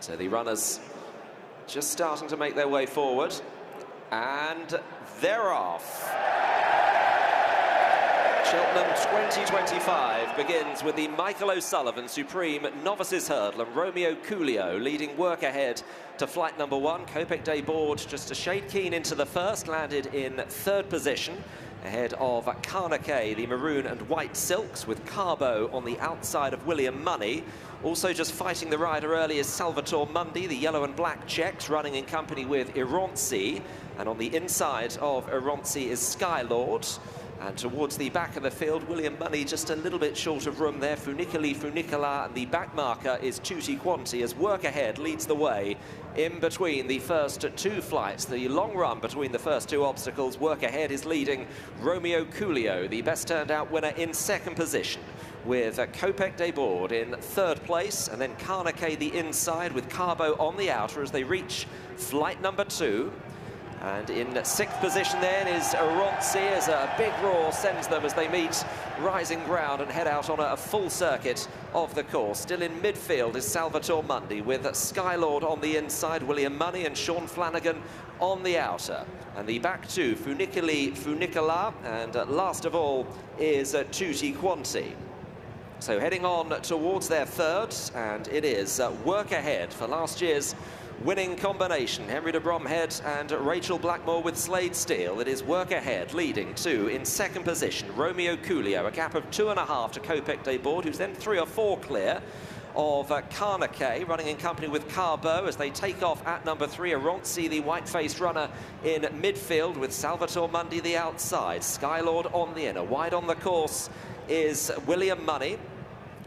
So the runners just starting to make their way forward, and they're off. Cheltenham 2025 begins with the Michael O'Sullivan Supreme Novices Hurdle, and Romeo Coolio leading work ahead to flight number 1. Kopek Day Board just a shade keen into the first, landed in 3rd position ahead of Carnaquet, the maroon and white silks, with Carbo on the outside of William Money. Also just fighting the rider early is Salvatore Mundi, the yellow and black checks, running in company with Ironsi. And on the inside of Ironsi is Skylord. And towards the back of the field, William Money just a little bit short of room there. Funicola, and the back marker is Tutti Quanti as work ahead leads the way in between the first 2 flights. The long run between the first 2 obstacles, work ahead is leading Romeo Coolio, the best turned out winner, in 2nd position, with Kopek Day Board in 3rd place, and then Carnaquet the inside with Carbo on the outer as they reach flight number 2. And in 6th position then is Ironsi, as a big roar sends them as they meet rising ground and head out on a full circuit of the course. Still in midfield is Salvatore Mundi, with Skylord on the inside, William Money and Sean Flanagan on the outer. And the back 2, Funicola, and last of all is Tutti Quanti. So heading on towards their 3rd, and it is work ahead for last year's winning combination, Henry de Bromhead and Rachel Blackmore with Slade Steele. It is work ahead leading to, in 2nd position, Romeo Coolio, a gap of 2.5 to Kopek Day Board, who's then 3 or 4 clear of Carnaquet, running in company with Carbo as they take off at number 3. Ironsi, the white-faced runner, in midfield with Salvatore Mundi the outside. Skylord on the inner. Wide on the course is William Money.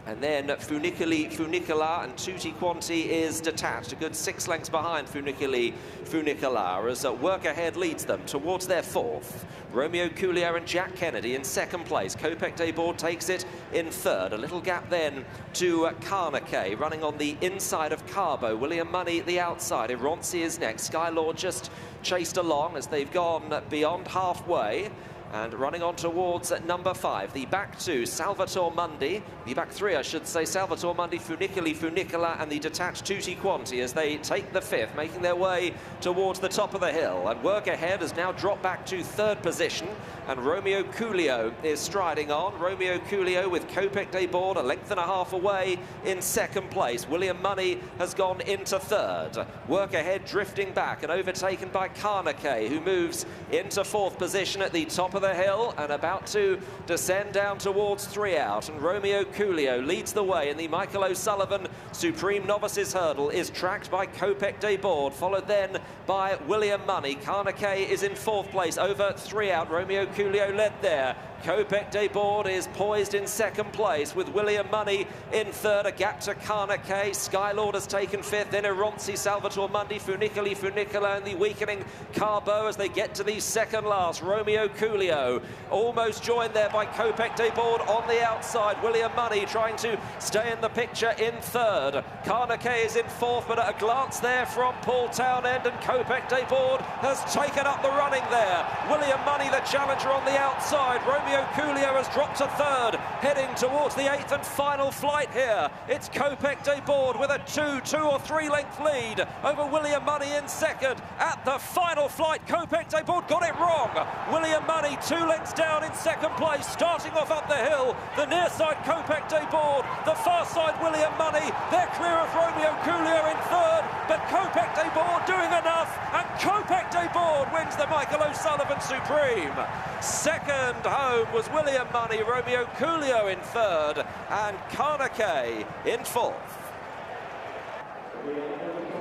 And then Funicola and Tutti Quanti is detached, a good 6 lengths behind Funicola, as work ahead leads them towards their 4th. Romeo Coolio and Jack Kennedy in 2nd place. Kopek Day Board takes it in 3rd. A little gap then to Carnaquet, running on the inside of Carbo. William Money the outside. Ironsi is next. Skylord just chased along as they've gone beyond halfway. And running on towards number 5, the back 2, Salvatore Mundi. The back 3, I should say, Salvatore Mundi, Funicola, and the detached Tutti Quanti as they take the 5th, making their way towards the top of the hill. And work ahead has now dropped back to 3rd position, and Romeo Coolio is striding on. Romeo Coolio with Kopek Day Board a length and a half away in 2nd place. William Money has gone into 3rd. Work ahead drifting back and overtaken by Carnaquet, who moves into 4th position at the top of the hill and about to descend down towards 3 out. And Romeo Coolio leads the way in the Michael O'Sullivan Supreme Novices Hurdle, is tracked by Kopek Day Board, followed then by William Money. Carnaquet is in 4th place, over 3 out. Romeo Coolio led there. Kopek Day Board is poised in 2nd place with William Money in 3rd, a gap to Carnaquet. Skylord has taken 5th, then Ironsi, Salvatore Mundi, Funicola, and the weakening Carbo as they get to the 2nd last. Romeo Coolio almost joined there by Kopek Day Board on the outside. William Money trying to stay in the picture in 3rd. Carnaquet is in 4th, but at a glance there from Paul Townend, and Kopek Day Board has taken up the running there. William Money, the challenger, on the outside. Romeo Coolio has dropped to 3rd, heading towards the 8th and final flight here. It's Kopek Day Board with a 2 or 3 length lead over William Money in 2nd. At the final flight, Kopek Day Board got it wrong. William Money 2 lengths down in 2nd place, starting off up the hill. The near side Kopek Day Board, the far side William Money. They're clear of Romeo Coolio in 3rd, but Kopek Day Board doing enough, and Kopek Day Board wins the Michael O'Sullivan Supreme. 2nd home was William Money, Romeo Coolio in 3rd, and Carnaquet in 4th.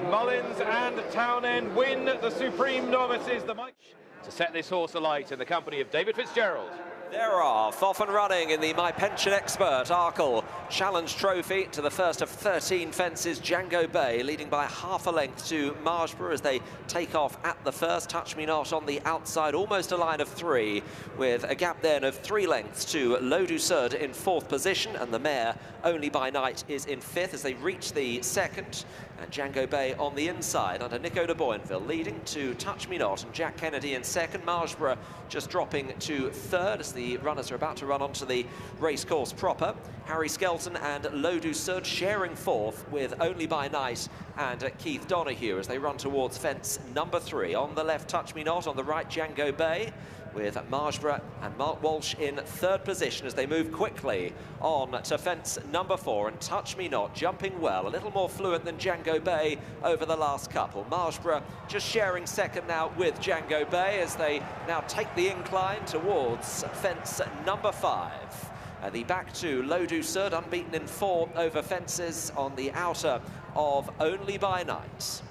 Mullins and Townend win the Supreme Novices. To set this horse alight in the company of David Fitzgerald. They're off and running in the My Pension Expert Arkle Challenge Trophy to the first of 13 fences. Django Bay leading by half a length to Margeborough as they take off at the first. Touch Me Not on the outside, almost a line of 3, with a gap then of 3 lengths to Lodu Sud in 4th position, and the mare Only by Night is in 5th as they reach the 2nd. And Django Bay on the inside under Nico de Boinville, leading to Touch Me Not and Jack Kennedy in 2nd. Margeborough just dropping to 3rd as the runners are about to run onto the racecourse proper. Harry Skelton Skelton and Lodu Sud sharing fourth with Only by Night and Keith Donoghue as they run towards fence number 3. On the left, Touch Me Not. On the right, Django Bay, with Margeborough and Mark Walsh in third position as they move quickly on to fence number 4. And Touch Me Not jumping well, a little more fluent than Django Bay over the last couple. Margeborough just sharing second now with Django Bay as they now take the incline towards fence number 5. The back to Lodu Sud, unbeaten in 4 over fences on the outer of Only by Night.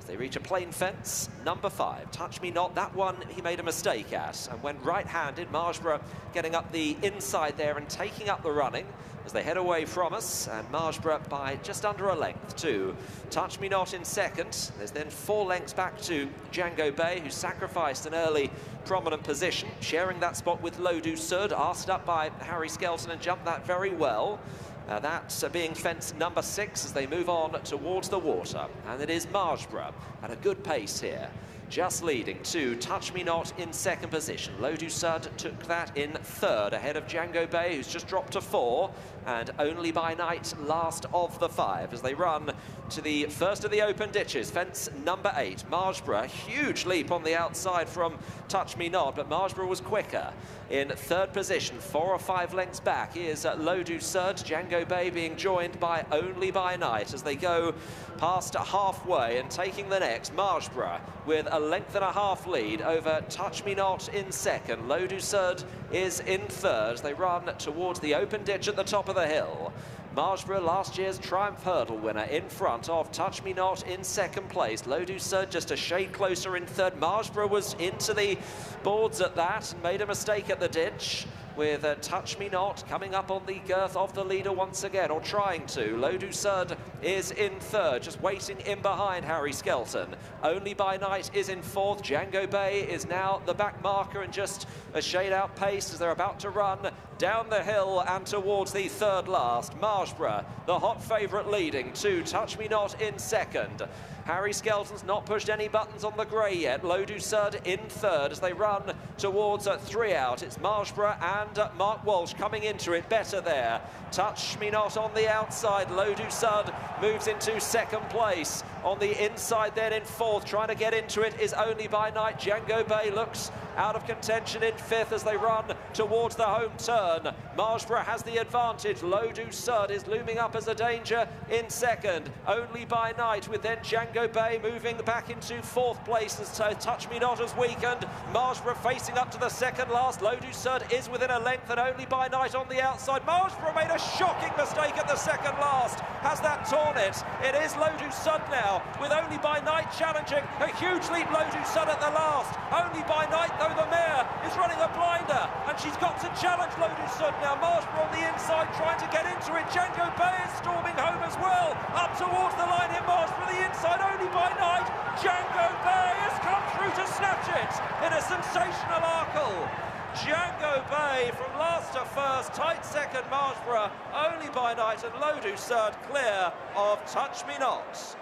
They reach a plain fence, number 5, Touch Me Not. That one he made a mistake at and went right-handed. Margeborough getting up the inside there and taking up the running as they head away from us, and Margeborough by just under a length to Touch Me Not in second. There's then 4 lengths back to Django Bay, who sacrificed an early prominent position, sharing that spot with Lodu Sud, asked up by Harry Skelton and jumped that very well. That's being fence number 6 as they move on towards the water. And it is Margeborough at a good pace here, just leading to Touch Me Not in second position. Lodu Sud took that in third, ahead of Django Bay, who's just dropped to 4, and Only by Night last of the 5 as they run to the first of the open ditches, fence number 8. Margeborough, huge leap on the outside from Touch Me Not, but Margeborough was quicker. In third position, 4 or 5 lengths back, is Lodu Sud. Django Bay being joined by Only by Night as they go past halfway and taking the next. Margeborough with a length and a half lead over Touch Me Not in second. Lodu Sud is in third as they run towards the open ditch at the top of the hill. Margeborough, last year's Triumph Hurdle winner, in front of Touch Me Not in second place. Lodu Sud just a shade closer in third. Margeborough was into the boards at that and made a mistake at the ditch, with Touch Me Not coming up on the girth of the leader once again, or trying to. Lodu Sud is in third, just waiting in behind Harry Skelton. Only by Night is in fourth. Django Bay is now the back marker and just a shade outpaced as they're about to run down the hill and towards the third last. Margeborough, the hot favourite, leading to Touch Me Not in second. Harry Skelton's not pushed any buttons on the grey yet. Lodu Sud in third as they run towards 3 out. It's Margeborough and Mark Walsh coming into it better there. Touch Me Not on the outside. Lodu Sud moves into second place. On the inside then in fourth, trying to get into it is Only by Night. Django Bay looks out of contention in fifth as they run towards the home turn. Margeborough has the advantage. Lodu Sud is looming up as a danger in second. Only by Night with then Django Bay moving back into fourth place as Touch Me Not has weakened. Margeborough facing up to the second last. Lodu Sud is within a length and Only by Night on the outside. Margeborough made a shocking mistake at the second last. Has that torn it? It is Lodu Sud now with Only by Night challenging. A huge lead Lodu Sud at the last. Only by Night though, the mare is running a blinder and she's got to challenge Lodu Sud now. Margeborough on the inside trying to get into it. Django Bay is storming home as well. Up towards the line here, Margeborough the inside. Only by Night. Django Bay has come through to snatch it in a sensational arcle. Django Bay from last to first, tight second Margeborough, Only by Night and Lodu Sud clear of Touch Me Not.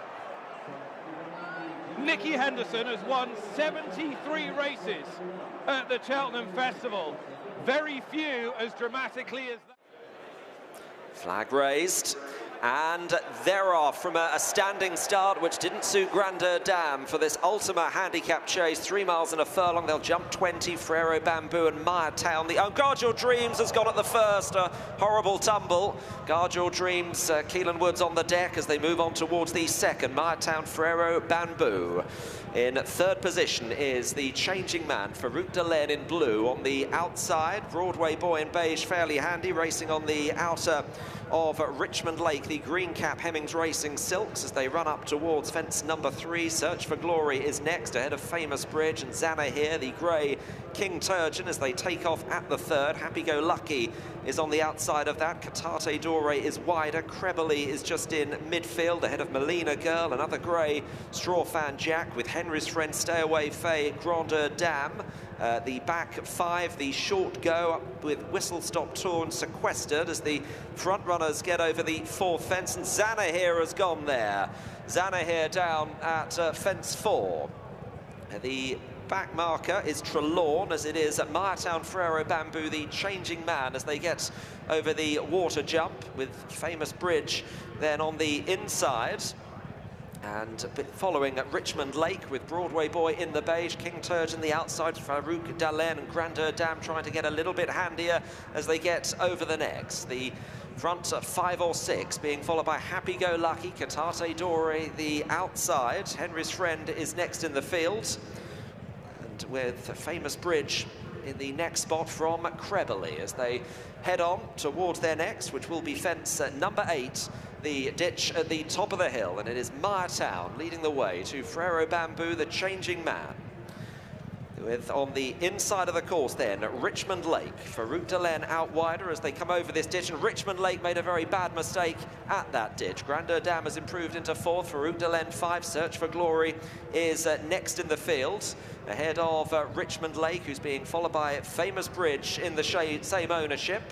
Nicky Henderson has won 73 races at the Cheltenham Festival. Very few as dramatically as that. Flag raised. And they're off from a standing start, which didn't suit Grandeur Dam for this Ultima handicap chase. 3 miles and a furlong. They'll jump 20. Frero Bamboo and Maya Town. The Guard Your Dreams has gone at the first. A horrible tumble. Guard Your Dreams, Keelan Woods on the deck as they move on towards the second. Maya Town, Frero Bamboo. In third position is the Changing Man, Farouk Delaine in blue. On the outside, Broadway Boy in beige, fairly handy, racing on the outer of Richmond Lake. The green cap Hemmings Racing Silks as they run up towards fence number 3. Search for Glory is next, ahead of Famous Bridge and Zana here. The grey King Turgeon as they take off at the third. Happy Go Lucky is on the outside of that. Catate Dore is wider. Creberly is just in midfield, ahead of Melina Girl. Another grey Straw Fan Jack with Henry's Friend Stay Away Faye, Grandeur Dam. The back 5, the short go up with Whistle Stop Torn sequestered as the front runners get over the fourth fence, and Zana here has gone there. Zana here down at fence 4. The back marker is Trelawn, as it is at Miretown Frero Bamboo, the changing man, as they get over the water jump with Famous Bridge then on the inside. And following at Richmond Lake with Broadway Boy in the beige, King Turgeon the outside, Farouk Dalen and Grandeur Dam trying to get a little bit handier as they get over the necks. The front 5 or 6 being followed by Happy Go Lucky, Catate Dore the outside. Henry's Friend is next in the field. And with Famous Bridge in the next spot from Creberley as they head on towards their next, which will be fence number 8. The ditch at the top of the hill, and it is Miretown leading the way to Frero Bamboo, the changing man. With on the inside of the course then, Richmond Lake. Farouk Dalen out wider as they come over this ditch, and Richmond Lake made a very bad mistake at that ditch. Grandeur Dam has improved into 4th, Farouk Dalen 5, Search for Glory is next in the field. Ahead of Richmond Lake, who's being followed by Famous Bridge in the same ownership.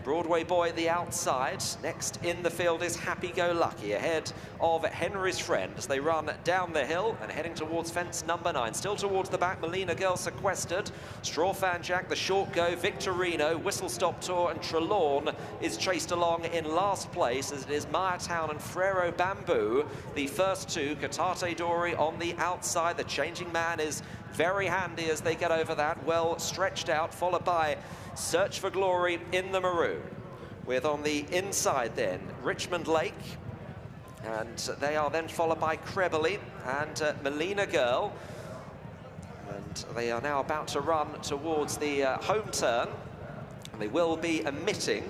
Broadway Boy at the outside. Next in the field is Happy Go Lucky, ahead of Henry's Friend as they run down the hill and heading towards fence number 9. Still towards the back, Melina Girl Sequestered, Straw Fan Jack, The Short Go, Victorino, Whistle Stop Tour and Trelawn is chased along in last place as it is Miretown and Frero Bamboo. The first two, Catate Dore on the outside. The changing man is very handy as they get over that, well stretched out, followed by Search for Glory in the maroon. With on the inside then, Richmond Lake, and they are then followed by Creberley and Melina Girl. And they are now about to run towards the home turn. And they will be omitting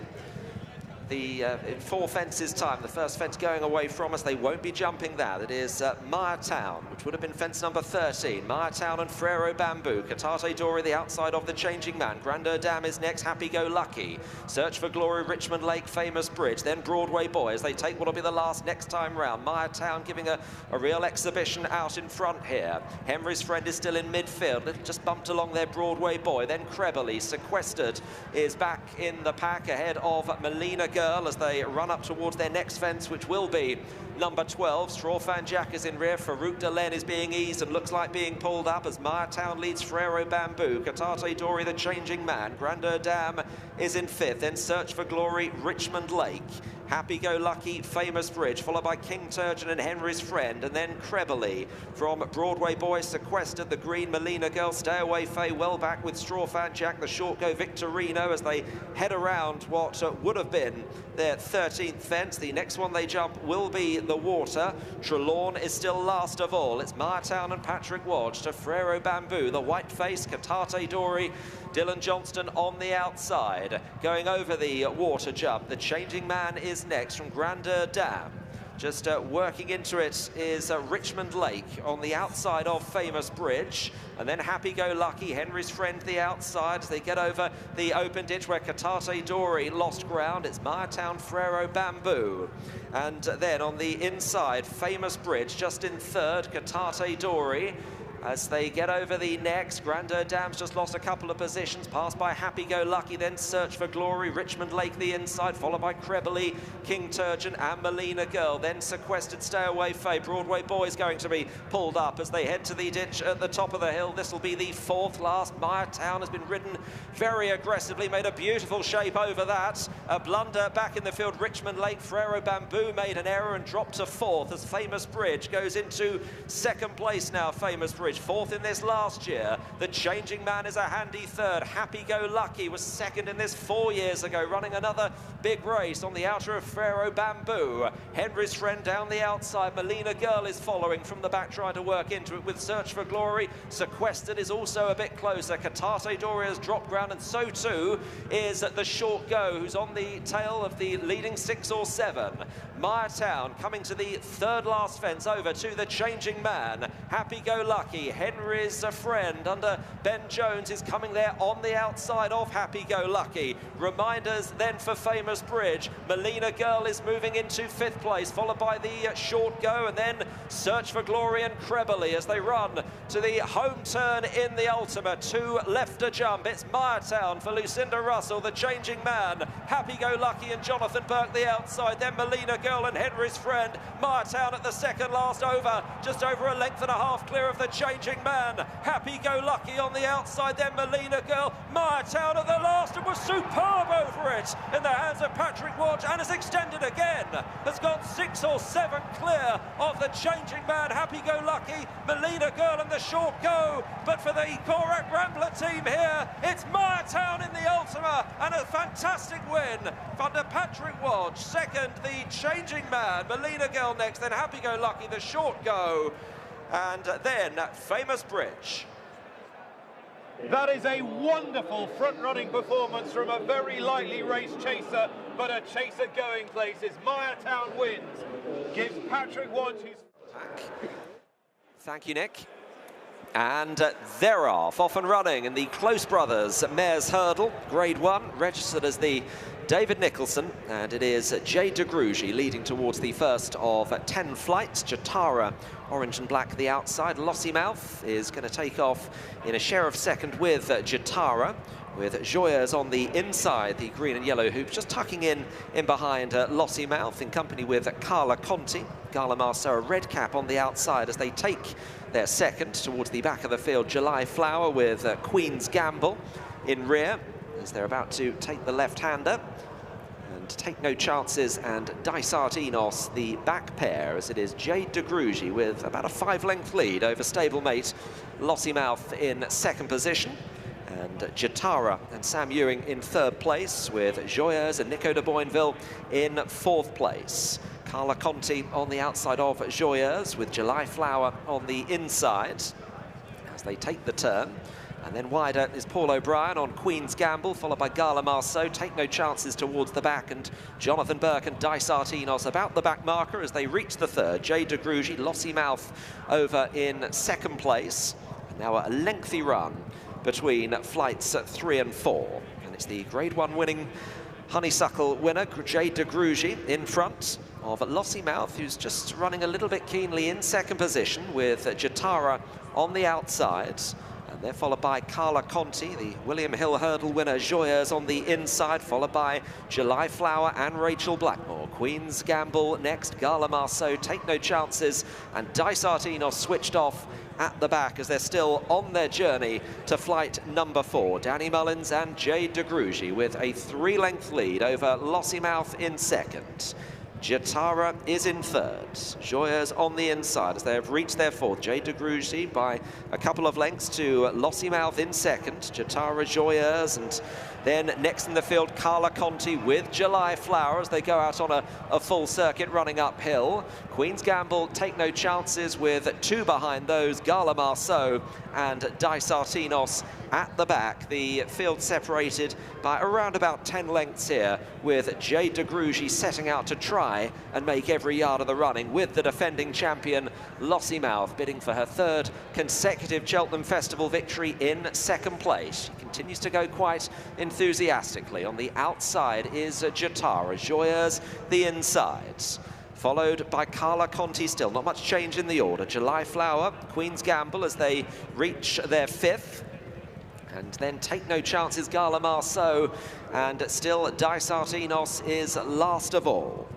the in 4 fences time, the first fence going away from us. They won't be jumping that. It is Miretown, which would have been fence number 13. Miretown and Frero Bamboo. Catate Dore the outside of the changing man. Grandeur Dam is next. Happy Go Lucky. Search for Glory, Richmond Lake, Famous Bridge. Then Broadway Boy as they take what will be the last next time round. Miretown giving a real exhibition out in front here. Henry's Friend is still in midfield. Just bumped along there, Broadway Boy. Then Creberley. Sequestered is back in the pack ahead of Melina Girl as they run up towards their next fence, which will be number 12. Straw Fan Jack is in rear. Farouk Dalen is being eased and looks like being pulled up as Miretown leads Frero Bamboo. Catate Dore the changing man. Grandeur Dam is in 5th. Then Search for Glory, Richmond Lake. Happy Go Lucky, Famous Bridge, followed by King Turgeon and Henry's Friend, and then Creberley from Broadway Boy, Sequestered, the green Melina Girl, Stay Away Faye, well back with Straw Fan Jack, the short go Victorino as they head around what would have been their 13th fence. The next one they jump will be the water. Trelawn is still last of all. It's Miretown and Patrick Wadge to Frero Bamboo, the white face, Catate Dore, Dylan Johnston on the outside. Going over the water jump, the changing man is next from Grandeur Dam. Just working into it is Richmond Lake on the outside of Famous Bridge. And then Happy Go Lucky, Henry's Friend the outside. They get over the open ditch where Catate Dore lost ground. It's Miretown Frero Bamboo. And then on the inside, Famous Bridge just in 3rd, Catate Dore. As they get over the necks, Grandeur Dam's just lost a couple of positions, passed by Happy Go Lucky, then Search for Glory, Richmond Lake the inside, followed by Creberley, King Turgeon and Melina Girl, then Sequestered, Stay Away Faye. Broadway Boy's going to be pulled up as they head to the ditch at the top of the hill. This will be the 4th last. Miretown has been ridden very aggressively, made a beautiful shape over that. A blunder back in the field, Richmond Lake. Frero Bamboo made an error and dropped to 4th as Famous Bridge goes into 2nd place now. Famous Bridge 4th in this last year. The changing man is a handy 3rd. Happy Go Lucky was 2nd in this 4 years ago, running another big race on the outer of Frero Bamboo. Henry's Friend down the outside. Melina Girl is following from the back, trying to work into it with Search for Glory. Sequestered is also a bit closer. Catate Dore has dropped ground, and so too is the short go, who's on the tail of the leading 6 or 7. Miretown coming to the 3rd last fence, over to the changing man. Happy Go Lucky, Henry's Friend under Ben Jones is coming there on the outside of Happy Go Lucky. Reminders then for Famous Bridge. Melina Girl is moving into 5th place, followed by the short go, and then Search for Glory and Creberley as they run to the home turn in the Ultima. 2 left to jump. It's Myertown for Lucinda Russell, the changing man. Happy Go Lucky and Jonathan Burke the outside. Then Melina Girl and Henry's Friend. Myertown at the second last over, just over a length and a half clear of the changing man. Happy Go Lucky on the outside. Then Melina Girl. Myertown at the last and was superb over it in the hands of Patrick Watch, and has extended again. Has got 6 or 7 clear of the changing man. Happy Go Lucky, Melina Girl and the short go. But for the Korak Rambler team here, it's Myertown in the Ultima, and a fantastic win under Patrick Watch. Second, the changing man, Melina Girl next, then Happy Go Lucky, the short go, and then Famous Bridge. That is a wonderful front-running performance from a very lightly raced chaser, but a chaser going places. Myertown wins, gives Patrick Watch his... Thank you, Nick. And they're off and running in the Close Brothers Mares Hurdle, Grade 1, registered as the David Nicholson, and it is Jade de Grugy leading towards the first of 10 flights. Jatara, orange and black the outside. Lossiemouth is going to take off in a share of second with Jatara, with Joyeuse on the inside, the green and yellow hoops, just tucking in behind Lossiemouth, in company with Carla Conti. Gala Marceau, a red cap on the outside as they take their second towards the back of the field. July Flower with Queen's Gamble in rear, as they're about to take the left-hander. And Take No Chances and Dysart Enos, the back pair, as it is Jade de Grugy with about a 5-length lead over stablemate Lossiemouth in second position. And Jatara and Sam Ewing in third place, with Joyeuse and Nico de Boinville in fourth place. Carla Conti on the outside of Joyeuse, with July Flower on the inside as they take the turn. And then wider is Paul O'Brien on Queen's Gamble, followed by Gala Marceau. Take No Chances towards the back, and Jonathan Burke and Dysart Enos about the back marker as they reach the third. Jade de Grugy, Lossiemouth over in second place. And now a lengthy run between flights 3 and 4. And it's the Grade 1 winning Honeysuckle winner, Jade de Grugy, in front of Lossiemouth, who's just running a little bit keenly in second position, with Jatara on the outside. And they're followed by Carla Conti, the William Hill Hurdle winner, Joyeuse on the inside, followed by July Flower and Rachel Blackmore. Queen's Gamble next, Gala Marceau, Take No Chances, and Dysart Enos switched off at the back as they're still on their journey to flight number 4. Danny Mullins and Jade de Grugy with a 3-length lead over Lossiemouth in second. Jatara is in third. Joyeuse on the inside as they have reached their fourth. Jade de Grugy by a couple of lengths to Lossiemouth in second. Jatara, Joyeuse, and then next in the field, Carla Conti with July Flower as they go out on a full circuit running uphill. Queen's Gamble, Take No Chances with 2 behind those, Gala Marceau and Dysart Enos at the back. The field separated by around about 10 lengths here, with Jade de Grugy setting out to try and make every yard of the running, with the defending champion Lossiemouth bidding for her 3rd consecutive Cheltenham Festival victory in second place. She continues to go quite enthusiastically. On the outside is Jatara, Joyeuse the insides, followed by Carla Conti still. Not much change in the order. July Flower, Queen's Gamble as they reach their 5th. And then Take No Chances, Gala Marceau, and still Dysart Enos is last of all.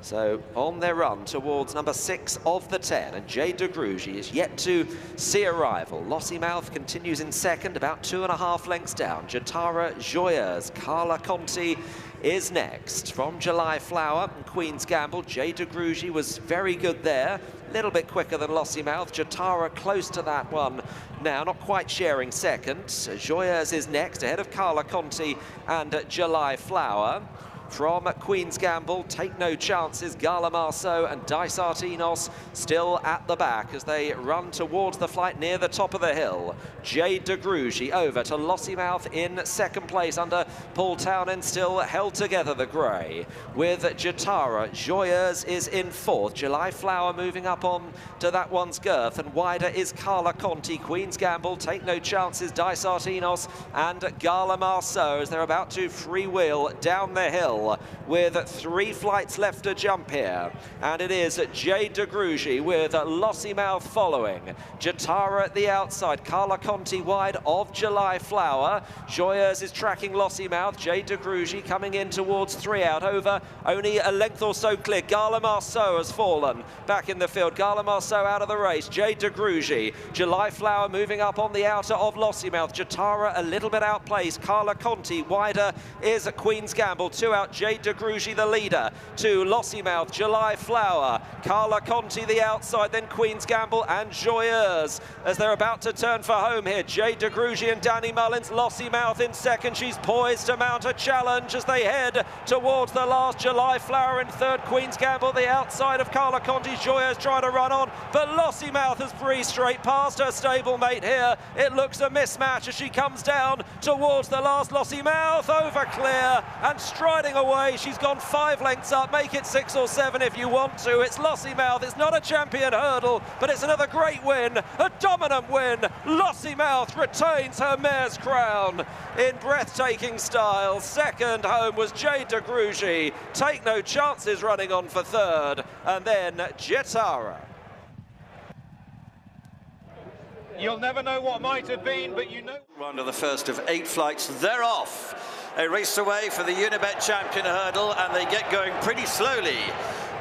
So on their run towards number 6 of the 10, and Jade de Grugy is yet to see a rival. Lossiemouth continues in second, about 2.5 lengths down. Jatara, Joyeuse, Carla Conti is next. From July Flower and Queen's Gamble, Jade de Grugy was very good there. A little bit quicker than Lossiemouth. Jatara close to that one now, not quite sharing second. Joyeuse is next, ahead of Carla Conti and July Flower. From Queen's Gamble, Take No Chances, Gala Marceau and Dysart Enos still at the back as they run towards the flight near the top of the hill. Jade de Grugy over to Lossiemouth in second place under Paul Townend, still held together, the grey. With Jatara, Joyeuse is in fourth. July Flower moving up on to that one's girth, and wider is Carla Conti. Queen's Gamble, Take No Chances, Dysart Enos and Gala Marceau as they're about to freewheel down the hill. Hill with 3 flights left to jump here. And it is Jade de Grugy with Lossiemouth following. Jatara at the outside, Carla Conti wide of July Flower. Joyeuse is tracking Lossiemouth. Jade de Grugy coming in towards 3 out over. Only a length or so clear. Gala Marceau has fallen back in the field. Gala Marceau out of the race. Jade de Grugy. July Flower moving up on the outer of Lossiemouth. Jatara a little bit outplaced. Carla Conti wider is Queen's Gamble. 2 out. Jade de Grugy the leader. 2 Lossiemouth. July Flower. Carla Conti the outside. Then Queen's Gamble and Joyeuse as they're about to turn for home here. Jade de Grugy and Danny Mullins. Lossiemouth in second. She's poised to mount a challenge as they head towards the last. July Flower in third. Queen's Gamble the outside of Carla Conti. Joyeuse trying to run on, but Lossiemouth has breezed straight past her stablemate here. It looks a mismatch as she comes down towards the last. Lossiemouth over clear and striding away. She's gone 5 lengths up. Make it 6 or 7 if you want to. It's Lossiemouth. It's not a champion hurdle, but it's another great win, a dominant win. Lossiemouth retains her mare's crown in breathtaking style. Second home was Jade de Grugy. Take no chances running on for third, and then Jatara. You'll never know what might have been, but you know. Round of the first of 8 flights, they're off. A race away for the Unibet Champion Hurdle, and they get going pretty slowly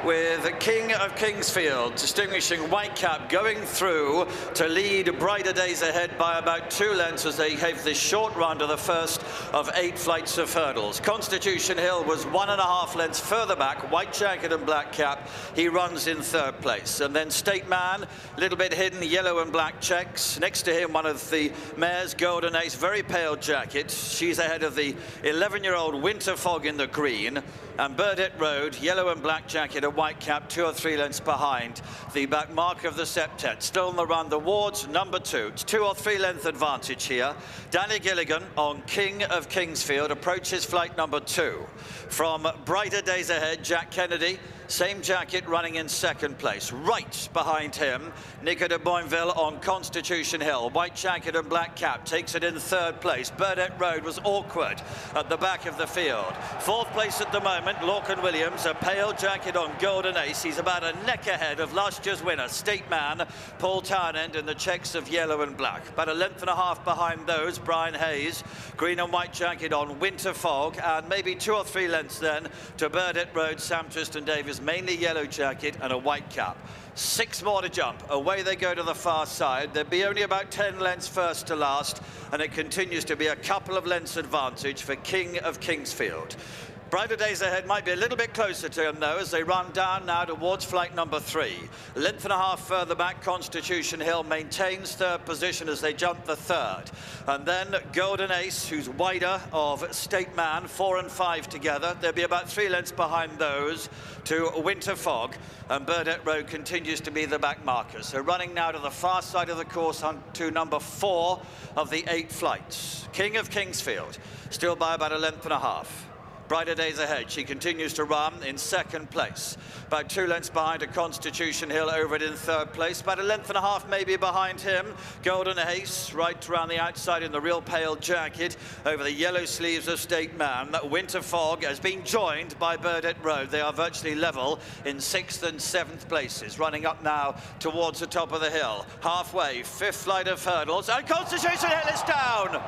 with King of Kingsfield, distinguishing Whitecap, going through to lead Brighter Days Ahead by about 2 lengths as they have this short round of the first of 8 flights of hurdles. Constitution Hill was 1.5 lengths further back. White Jacket and Black Cap, he runs in 3rd place. And then State Man, a little bit hidden, yellow and black checks. Next to him, one of the mares, Golden Ace, very pale jacket. She's ahead of the 11-year-old Winter Fog in the green. And Burdett Road, yellow and black jacket, a white cap, 2 or 3 lengths behind the back mark of the septet. Still on the run, the Wards, number 2. It's 2 or 3 length advantage here. Danny Gilligan on King of Kingsfield approaches flight number 2. From Brighter Days Ahead, Jack Kennedy, same jacket, running in 2nd place. Right behind him, Nico de Boinville on Constitution Hill. White Jacket and Black Cap takes it in 3rd place. Burdett Road was awkward at the back of the field. 4th place at the moment, Lorcan Williams, a pale jacket on Golden Ace. He's about a neck ahead of last year's winner, State Man, Paul Townend, in the checks of yellow and black. About 1.5 lengths behind those, Brian Hayes, green and white jacket on Winter Fog, and maybe 2 or 3 lengths then to Burdett Road, Sam Tristan Davies, mainly yellow jacket and a white cap. 6 more to jump. Away they go to the far side. There'll be only about 10 lengths first to last, and it continues to be a couple of lengths advantage for King of Kingsfield. Brighter Days Ahead might be a little bit closer to him, though, as they run down now towards flight number 3. 1.5 lengths further back, Constitution Hill maintains 3rd position as they jump the 3rd. And then Golden Ace, who's wider of State Man, 4 and 5 together. There'll be about 3 lengths behind those to Winter Fog. And Burdett Road continues to be the back marker. So running now to the far side of the course on to number 4 of the 8 flights. King of Kingsfield, still by about 1.5 lengths. Brighter Days Ahead, she continues to run in 2nd place. About 2 lengths behind a Constitution Hill over it in 3rd place. About 1.5 lengths maybe behind him. Golden Ace right around the outside in the real pale jacket over the yellow sleeves of State Man. That Winter Fog has been joined by Burdett Road. They are virtually level in 6th and 7th places. Running up now towards the top of the hill. Halfway, 5th flight of hurdles, and Constitution Hill is down.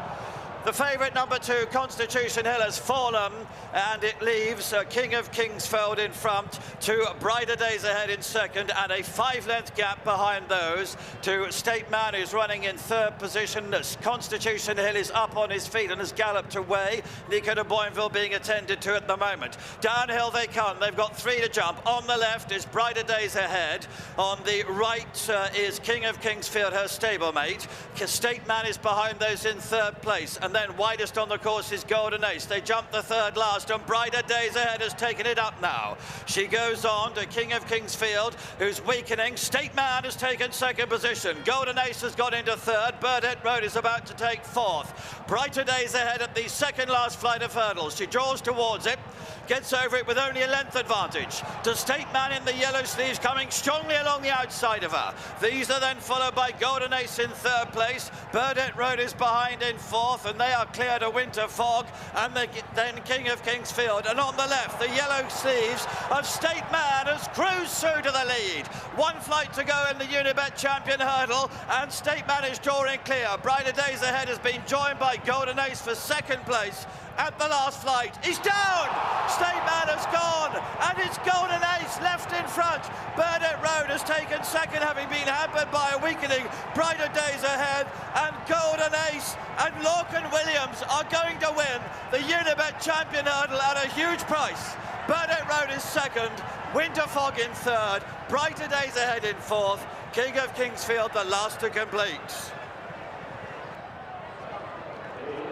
The favourite, number 2, Constitution Hill, has fallen, and it leaves King of Kingsfield in front, to Brighter Days Ahead in 2nd, and a 5-length gap behind those to State Man, who's running in 3rd position. Constitution Hill is up on his feet and has galloped away. Nico de Boinville being attended to at the moment. Downhill they come. They've got 3 to jump. On the left is Brighter Days Ahead. On the right is King of Kingsfield, her stablemate. State Man is behind those in 3rd place. And then widest on the course is Golden Ace. They jump the 3rd last, and Brighter Days Ahead has taken it up now. She goes on to King of Kingsfield, who's weakening. State Man has taken 2nd position. Golden Ace has got into 3rd. Burdett Road is about to take 4th. Brighter Days Ahead at the 2nd last flight of hurdles. She draws towards it, gets over it with only a length advantage. To State Man in the yellow sleeves, coming strongly along the outside of her. These are then followed by Golden Ace in 3rd place. Burdett Road is behind in 4th, and they are clear to Winter Fog, and then King of Kingsfield. And on the left, the yellow sleeves of State Man has cruised through to the lead. One flight to go in the Unibet Champion Hurdle, and State Man is drawing clear. Brighter Days Ahead has been joined by Golden Ace for second place at the last flight. He's down! State Man has gone, and it's Golden Ace left in front. Burnett Road has taken second, having been hampered by a weakening Brighter Days Ahead, and Golden Ace and Lorcan Williams are going to win the Unibet Champion Hurdle at a huge price. Burnett Road is second, Winter Fog in third, Brighter Days Ahead in fourth, King of Kingsfield the last to complete.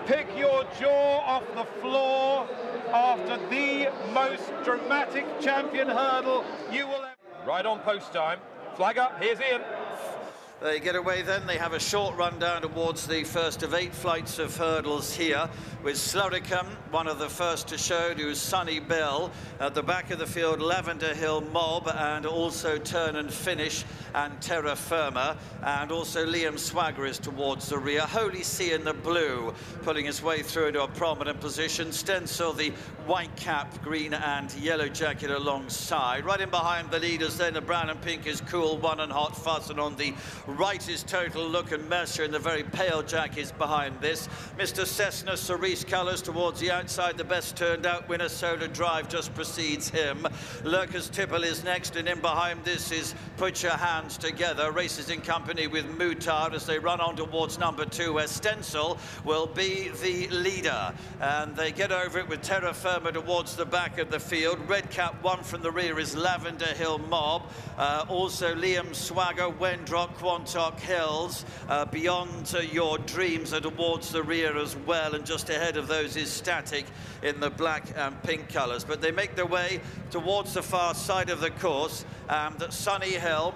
Pick your jaw off the floor after the most dramatic champion hurdle you will ever... Right on post time. Flag up, here's Ian. They get away then. They have a short run down towards the first of 8 flights of hurdles here, with Slurricum, one of the first to show, to Sunny Bill. At the back of the field, Lavender Hill Mob, and also Turn and Finish and Terra Firma, and also Liam Swagger is towards the rear. Holy See in the blue, pulling his way through into a prominent position. Stencil, the white cap, green and yellow jacket alongside. Right in behind the leaders then, the brown and pink is Cool One and Hot Fuss, and on the right is Total Look, and Mercer in the very pale jackets behind this. Mr. Cessna, Cerise colours towards the outside. The best turned out winner, Solar Drive, just precedes him. Lurker's Tipple is next, and in behind this is Put Your Hands Together. Races in company with Mutard as they run on towards number 2, where Stencil will be the leader. And they get over it with Terra Firma towards the back of the field. Red Cap 1 from the rear is Lavender Hill Mob. Also Liam Swagger, Wendrock, Quantock Hills. Beyond Your Dreams are towards the rear as well, and just ahead of those is Static in the black and pink colours. But they make their way towards the far side of the course, and Sunny Hill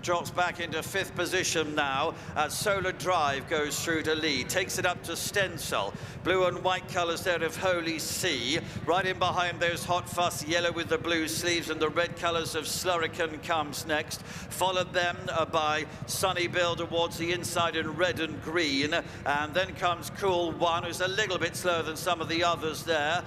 drops back into 5th position now as Solar Drive goes through to lead, takes it up to Stencil. Blue and white colours there of Holy See. Right in behind those Hot Fuss, yellow with the blue sleeves, and the red colours of Slurrican comes next. Followed then by Sunny Bill towards the inside in red and green. And then comes Cool One, who's a little bit slower than some of the others there,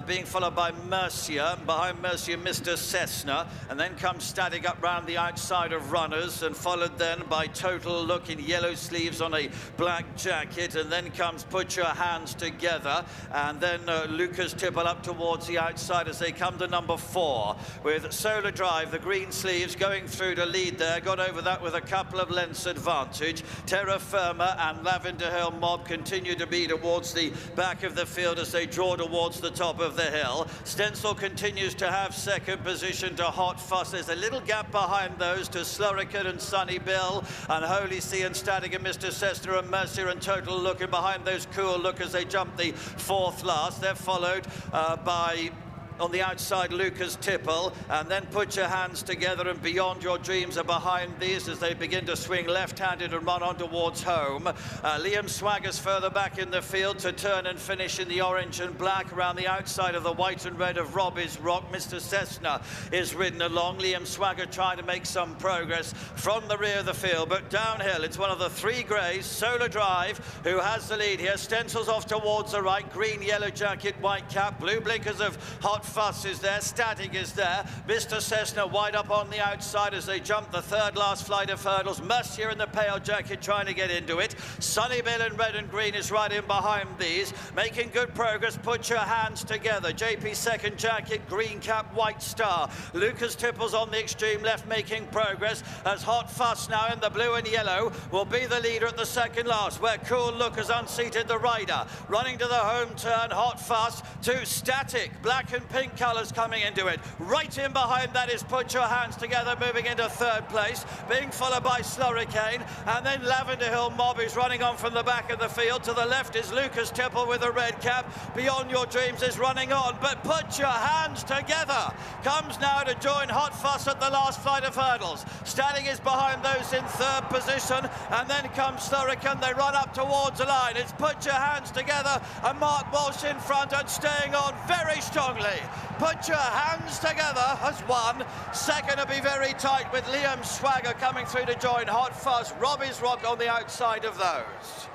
being followed by Mercia. Behind Mercia, Mr. Cessna. And then comes Static up round the outside of Runner, and followed then by Total Look in yellow sleeves on a black jacket, and then comes Put Your Hands Together, and then Lucas Tipple up towards the outside as they come to number 4 with Solar Drive, the green sleeves, going through to lead there, got over that with a couple of lengths advantage. Terra Firma and Lavender Hill Mob continue to be towards the back of the field as they draw towards the top of the hill. Stencil continues to have second position to Hot Fuss. There's a little gap behind those to Slurrican and Sunny Bill, and Holy See and Static and Mr. Cessna and Mercier and Total Look, and behind those Cool Look as they jump the 4th last. They're followed by, on the outside, Lucas Tipple, and then Put Your Hands Together and Beyond Your Dreams are behind these as they begin to swing left-handed and run on towards home. Liam Swagger's further back in the field to Turn and Finish in the orange and black. Around the outside of the white and red of Robbie's Rock, Mr. Cessna is ridden along. Liam Swagger trying to make some progress from the rear of the field, but downhill it's one of the 3 greys, Solar Drive, who has the lead here. Stencil's off towards the right, green, yellow jacket, white cap, blue blinkers of Hot Fuss is there, Static is there, Mr. Cessna wide up on the outside as they jump the 3rd last flight of hurdles. Mercier in the pale jacket trying to get into it. Sunny Bill in red and green is right in behind these, making good progress. Put Your Hands Together, JP second jacket, green cap, white star. Lucas Tipple's on the extreme left making progress as Hot Fuss now in the blue and yellow will be the leader at the 2nd last, where Cool Look has unseated the rider. Running to the home turn, Hot Fuss to Static, black and pink colours coming into it. Right in behind that is Put Your Hands Together, moving into 3rd place, being followed by Slurricane, and then Lavender Hill Mob is running on from the back of the field. To the left is Lucas Tipple with a red cap. Beyond Your Dreams is running on, but Put Your Hands Together comes now to join Hot Fuss at the last flight of hurdles. Static is behind those in 3rd position, and then comes Slurricane. They run up towards the line. It's Put Your Hands Together, and Mark Walsh in front and staying on very strongly. Put Your Hands Together has won. Second to be very tight with Liam Swagger coming through to join Hot Fuss. Robbie's Rock on the outside of those.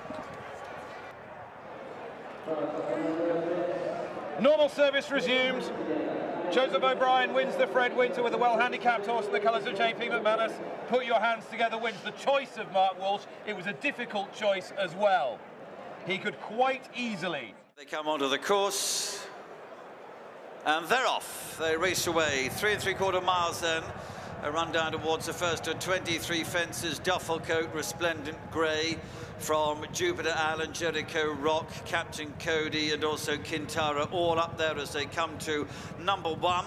Normal service resumed. Joseph O'Brien wins the Fred Winter with a well-handicapped horse in the colours of JP McManus. Put Your Hands Together wins the choice of Mark Walsh. It was a difficult choice as well. He could quite easily. They come onto the course, and they're off. They race away 3 3/4 miles then. A run down towards the first of 23 fences. Duffel Coat, Resplendent Grey from Jupiter Allen, Jericho Rock, Captain Cody, and also Kintara, all up there as they come to number 1.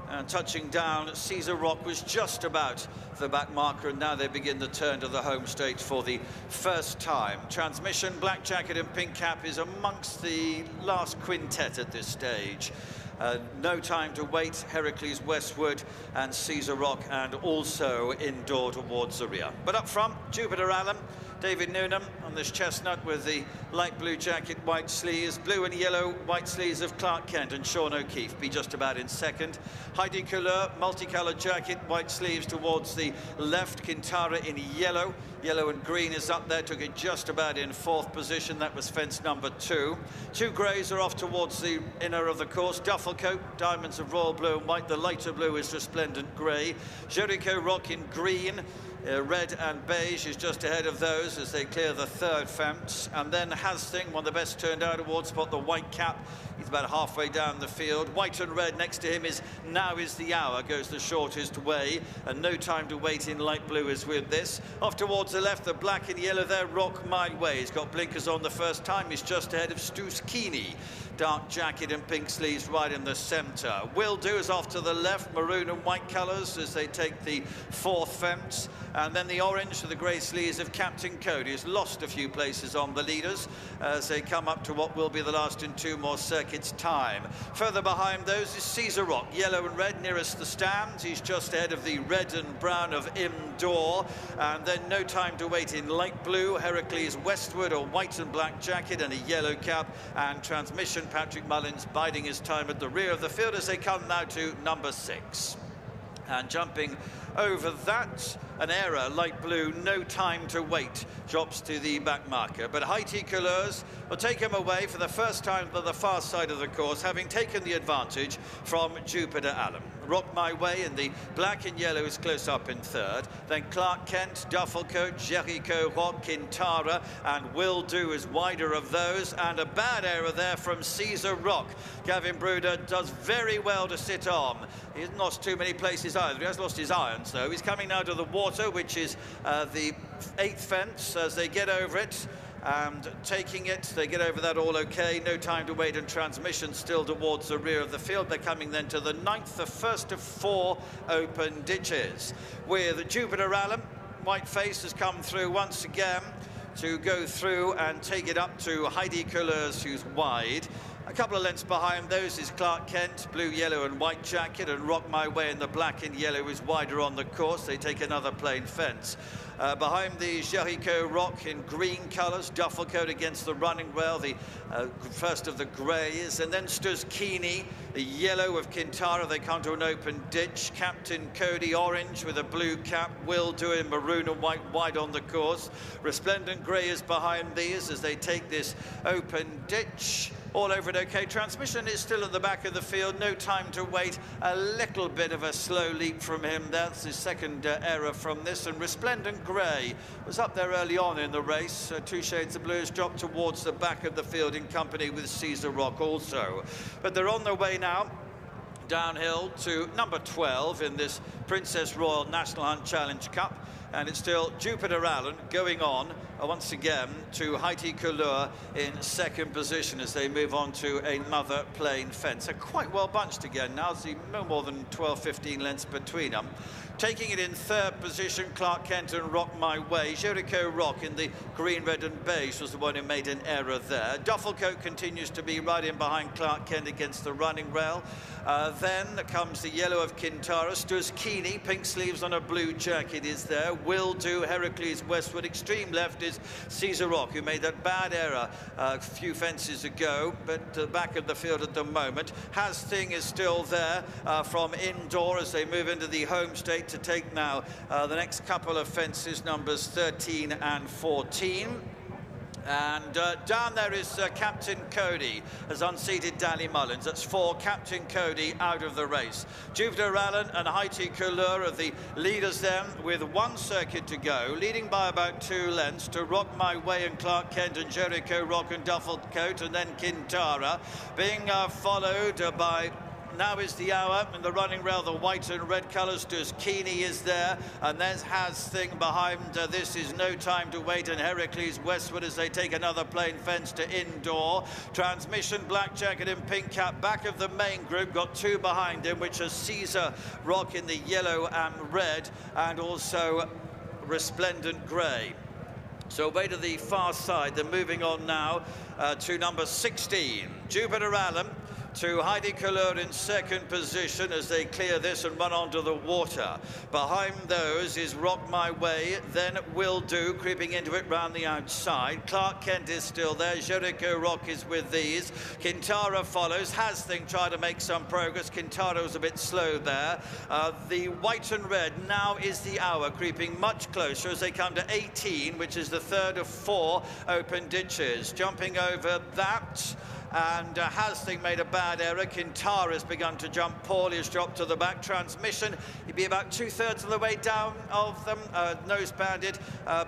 And touching down, Caesar Rock was just about the back marker, and now they begin the turn to the home stage for the first time. Transmission, Black Jacket and Pink Cap is amongst the last quintet at this stage. No Time to Wait, Heracles Westwood and Caesar Rock, and also indoor towards the rear. But up front, Jupiter Allen, David Newnham on this chestnut with the light blue jacket, white sleeves, blue and yellow white sleeves of Clark Kent and Sean O'Keefe be just about in second. Heidi Couleur, multicoloured jacket, white sleeves towards the left. Kintara in yellow. Yellow and green is up there, took it just about in 4th position. That was fence number 2. 2 greys are off towards the inner of the course. Duffel Coat, diamonds of royal blue and white. The lighter blue is Resplendent Grey. Jericho Rock in green. Red and beige is just ahead of those as they clear the 3rd fence. And then Hasting, one of the best turned out towards spot, the white cap. He's about halfway down the field. White and red next to him is Now Is the Hour, goes the shortest way. And No Time to Wait in light blue is with this. Off towards the left, the black and yellow there, Rock My Way. He's got blinkers on the first time. He's just ahead of Stuskini. Dark jacket and pink sleeves right in the centre. Will Do is off to the left, maroon and white colours as they take the 4th fence. And then the orange to the grey sleeves of Captain Cody has lost a few places on the leaders as they come up to what will be the last in 2 more circuits' time. Further behind those is Caesar Rock, yellow and red nearest the stands. He's just ahead of the red and brown of Indoor. And then No Time to Wait in light blue, Heracles Westwood, a white and black jacket and a yellow cap. And Transmission, Patrick Mullins biding his time at the rear of the field as they come now to number 6. And jumping over that, an error, light blue, No Time to Wait, drops to the back marker. But Heidi Couleurs will take him away for the first time to the far side of the course, having taken the advantage from Jupiter Allen. Rock My Way in the black and yellow is close up in 3rd. Then Clark Kent, Duffel Coat, Jericho Rock, Kintara, and Will Do is wider of those. And a bad error there from Caesar Rock. Gavin Bruder does very well to sit on. He hasn't lost too many places either. He has lost his irons, though. He's coming now to the water, which is the 8th fence as they get over it. And taking it, they get over that all okay. No Time to Wait and Transmission still towards the rear of the field. They're coming then to the 9th, the first of 4 open ditches. With Jupiter Allen, white face has come through once again to go through and take it up to Heidi Couleurs, who's wide. A couple of lengths behind those is Clark Kent, blue, yellow and white jacket, and Rock My Way in the black and yellow is wider on the course. They take another plain fence. Behind the Jericho Rock in green colours, Duffel Coat against the running rail, the first of the greys, and then Stuskini, the yellow of Kintara. They come to an open ditch. Captain Cody, orange with a blue cap. Will Do in maroon and white wide on the course. Resplendent Grey is behind these as they take this open ditch. All over it okay. Transmission is still at the back of the field. No Time to Wait. A little bit of a slow leap from him. That's his 2nd error from this. And Resplendent Grey was up there early on in the race. 2 shades of blue has dropped towards the back of the field in company with Caesar Rock also. But they're on their way now downhill to number 12 in this Princess Royal National Hunt Challenge Cup. And it's still Jupiter Allen going on once again to Heidi Couleur in 2nd position as they move on to another plain fence. They're quite well bunched again now. There's no more than 12-15 lengths between them. Taking it in 3rd position, Clark Kent and Rock My Way. Jericho Rock in the green, red and beige was the one who made an error there. Duffel Coat continues to be right in behind Clark Kent against the running rail. Then comes the yellow of Kintara. Stuskini, pink sleeves on a blue jacket is there. Will Do, Heracles Westwood. Extreme left is Caesar Rock, who made that bad error a few fences ago, but back of the field at the moment. Hasting is still there from Indoor as they move into the home state to take now the next couple of fences, numbers 13 and 14. And down there is Captain Cody has unseated Dally Mullins. That's 4, Captain Cody out of the race. Jupiter Allen and Haiti Couleur are the leaders then, with 1 circuit to go, leading by about 2 lengths to Rock My Way and Clark Kent and Jericho Rock and Duffel Coat, and then Kintara, being followed by Now Is the Hour in the running rail, the white and red colours. Keeney is there, and there's Has Thing behind. This is No Time to Wait, and Heracles westward as they take another plain fence to indoor. Transmission, Black Jacket and Pink Cap back of the main group, got 2 behind him, which is Caesar Rock in the yellow and red, and also Resplendent Grey. So away to the far side, they're moving on now to number 16, Jupiter Allen, to Heidi Couleur in 2nd position as they clear this and run onto the water. Behind those is Rock My Way, then Will Do, creeping into it round the outside. Clark Kent is still there, Jericho Rock is with these. Kintara follows, Has Thing trying to make some progress. Kintara was a bit slow there. The white and red, Now Is the Hour, creeping much closer as they come to 18, which is the 3rd of 4 open ditches. Jumping over that, and Has Thing made a bad error. Kintara has begun to jump poorly, has dropped to the back. Transmission, he'd be about 2/3 of the way down of them. Nose banded,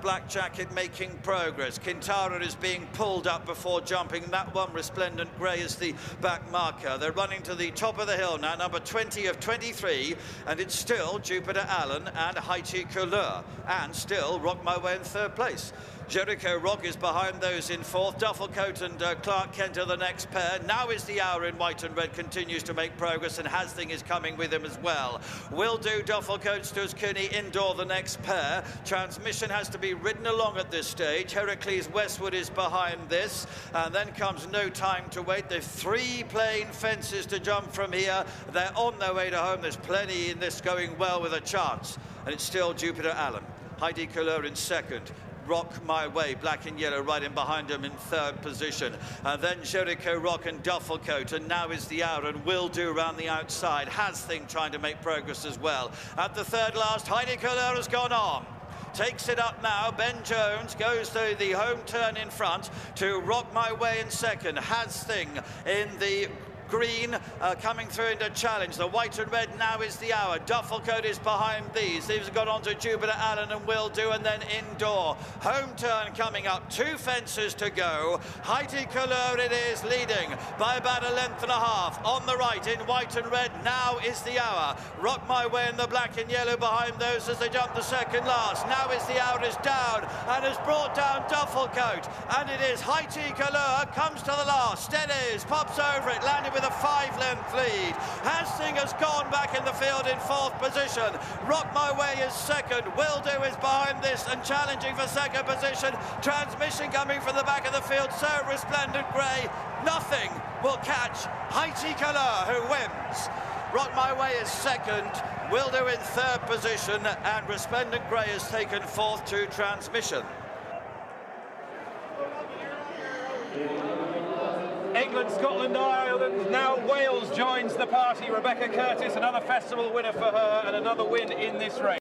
Black Jacket making progress. Kintara is being pulled up before jumping. That one, Resplendent Grey, is the back marker. They're running to the top of the hill now, number 20 of 23, and it's still Jupiter Allen and Haiti Couleur, and still Rock My Way in 3rd place. Jericho Rock is behind those in 4th. Duffel Coat and Clark Kent are the next pair. Now Is the Hour in white and red continues to make progress, and Has Thing is coming with him as well. Will Do, Duffel Coat, Cooney indoor the next pair. Transmission has to be ridden along at this stage. Heracles Westwood is behind this, and then comes No Time to Wait. There's 3 plain fences to jump from here. They're on their way to home. There's plenty in this going well with a chance, and it's still Jupiter Allen. Heidi Couleur in 2nd. Rock My Way, black and yellow, right in behind him in 3rd position. And then Jericho Rock and Duffel Coat, and Now Is the Hour, and Will Do around the outside. Has Thing trying to make progress as well. At the 3rd last, Heidi Couleur has gone on. Takes it up now, Ben Jones goes to the home turn in front to Rock My Way in 2nd. Has Thing in the green coming through into challenge. The white and red, Now Is the Hour. Duffel Coat is behind these. These have got on to Jupiter Allen and Will Do, and then indoor. Home turn coming up. 2 fences to go. Haiti Couleur it is, leading by about 1.5 lengths. On the right in white and red, Now Is the Hour. Rock My Way in the black and yellow behind those as they jump the 2nd last. Now Is the Hour is down and has brought down Duffel Coat. And it is Haiti Couleur comes to the last. Steadies, pops over it, landing with a 5-length lead. Has Thing has gone back in the field in 4th position. Rock My Way is 2nd. Will Do is behind this and challenging for 2nd position. Transmission coming from the back of the field. So Resplendent Grey, nothing will catch Haiti Couleur, who wins. Rock My Way is 2nd. Will Do in 3rd position, and Resplendent Grey has taken 4th to Transmission. England, Scotland, Ireland, now Wales joins the party. Rebecca Curtis, another festival winner for her and another win in this race.